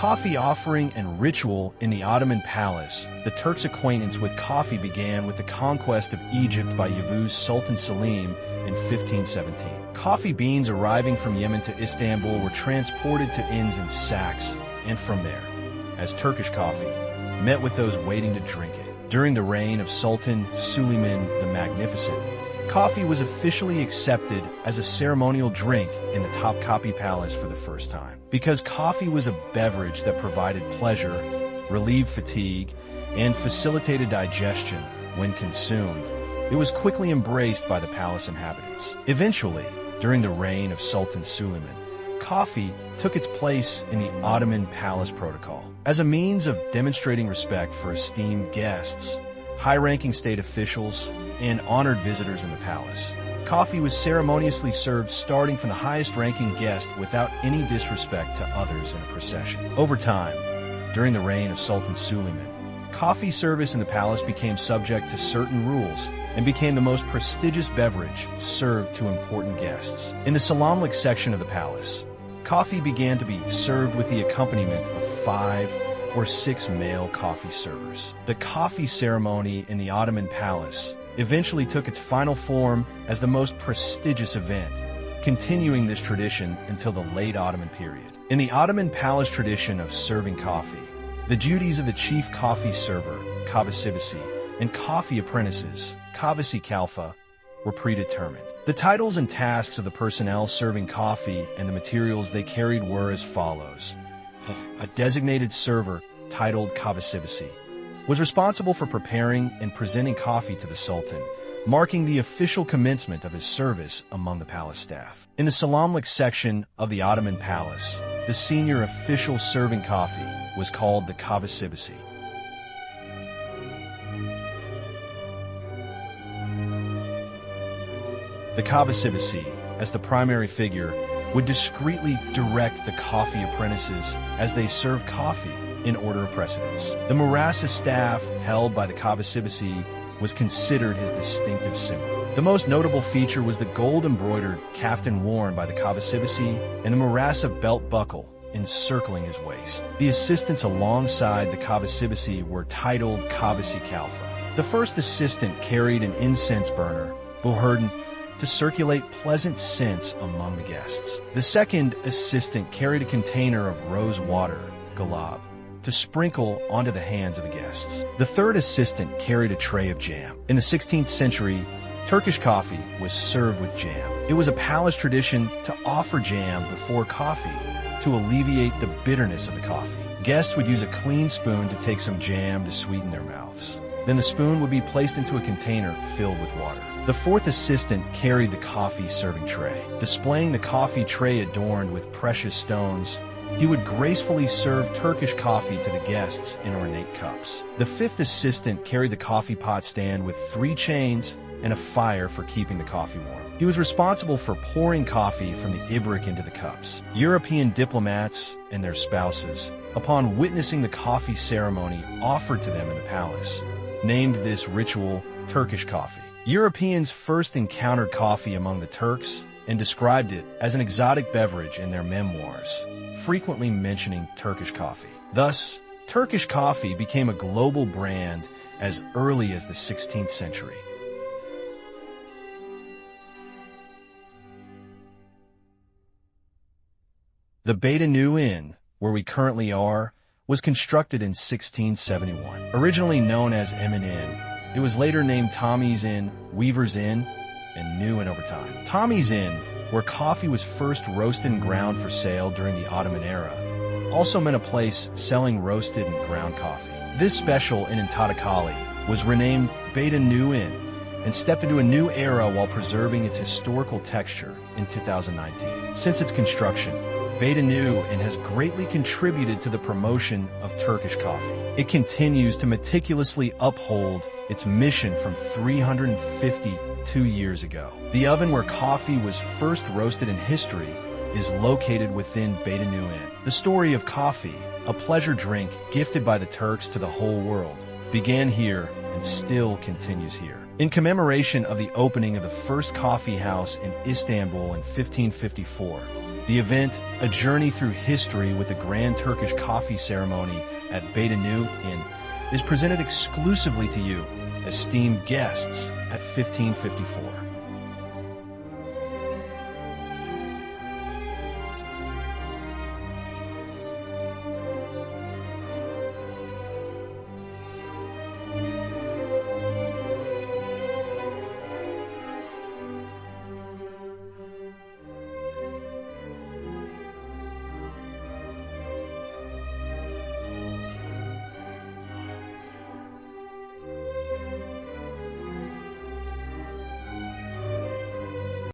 Coffee offering and ritual in the Ottoman Palace. The Turks' acquaintance with coffee began with the conquest of Egypt by Yavuz Sultan Süleyman in 1517. Coffee beans arriving from Yemen to Istanbul were transported to inns in sacks, and from there, as Turkish coffee, met with those waiting to drink it. During the reign of Sultan Süleyman the Magnificent, coffee was officially accepted as a ceremonial drink in the Topkapi Palace for the first time. Because coffee was a beverage that provided pleasure, relieved fatigue, and facilitated digestion when consumed, it was quickly embraced by the palace inhabitants. Eventually, during the reign of Sultan Süleyman, coffee took its place in the Ottoman Palace protocol. As a means of demonstrating respect for esteemed guests, high-ranking state officials, and honored visitors in the palace, coffee was ceremoniously served starting from the highest-ranking guest without any disrespect to others in a procession. Over time, during the reign of Sultan Süleyman, coffee service in the palace became subject to certain rules and became the most prestigious beverage served to important guests. In the Selamlik section of the palace, coffee began to be served with the accompaniment of 5 or 6 male coffee servers. The coffee ceremony in the Ottoman Palace eventually took its final form as the most prestigious event, continuing this tradition until the late Ottoman period. In the Ottoman Palace tradition of serving coffee, the duties of the chief coffee server, Kahvecibaşı, and coffee apprentices, Kahveci Kalfa, were predetermined. The titles and tasks of the personnel serving coffee and the materials they carried were as follows. A designated server, titled Kahvecibaşı, was responsible for preparing and presenting coffee to the Sultan, marking the official commencement of his service among the palace staff. In the Selamlik section of the Ottoman Palace, the senior official serving coffee was called the Kahvecibaşı. The Kahvecibaşı, as the primary figure, would discreetly direct the coffee apprentices as they served coffee in order of precedence. The Marasa staff held by the Kahvecibaşı was considered his distinctive symbol. The most notable feature was the gold-embroidered kaftan worn by the Kahvecibaşı and the Marasa belt buckle encircling his waist. The assistants alongside the Kahvecibaşı were titled Kahveci Kalfa. The first assistant carried an incense burner, Bohurden, to circulate pleasant scents among the guests. The second assistant carried a container of rose water, Galab, to sprinkle onto the hands of the guests. The third assistant carried a tray of jam. In the 16th century, Turkish coffee was served with jam. It was a palace tradition to offer jam before coffee to alleviate the bitterness of the coffee. Guests would use a clean spoon to take some jam to sweeten their mouths. Then the spoon would be placed into a container filled with water. The fourth assistant carried the coffee serving tray. Displaying the coffee tray adorned with precious stones, he would gracefully serve Turkish coffee to the guests in ornate cups. The fifth assistant carried the coffee pot stand with 3 chains and a fire for keeping the coffee warm. He was responsible for pouring coffee from the ibrik into the cups. European diplomats and their spouses, upon witnessing the coffee ceremony offered to them in the palace, named this ritual Turkish coffee. Europeans first encountered coffee among the Turks and described it as an exotic beverage in their memoirs, frequently mentioning Turkish coffee. Thus, Turkish coffee became a global brand as early as the 16th century. The Beta New Inn, where we currently are, was constructed in 1671. Originally known as Emin Inn, it was later named Tommy's Inn, Weaver's Inn, and New Inn over time. Tommy's Inn, where coffee was first roasted and ground for sale during the Ottoman era, also meant a place selling roasted and ground coffee. This special inn in Tahtakali was renamed Beta New Inn and stepped into a new era while preserving its historical texture in 2019. Since its construction, Beta New Inn has greatly contributed to the promotion of Turkish coffee. It continues to meticulously uphold its mission from 352 years ago. The oven where coffee was first roasted in history is located within Beta New Inn. The story of coffee, a pleasure drink gifted by the Turks to the whole world, began here and still continues here. In commemoration of the opening of the first coffee house in Istanbul in 1554, The event, a journey through history with the Grand Turkish Coffee Ceremony at Beydanu Inn, is presented exclusively to you, esteemed guests, at 1554.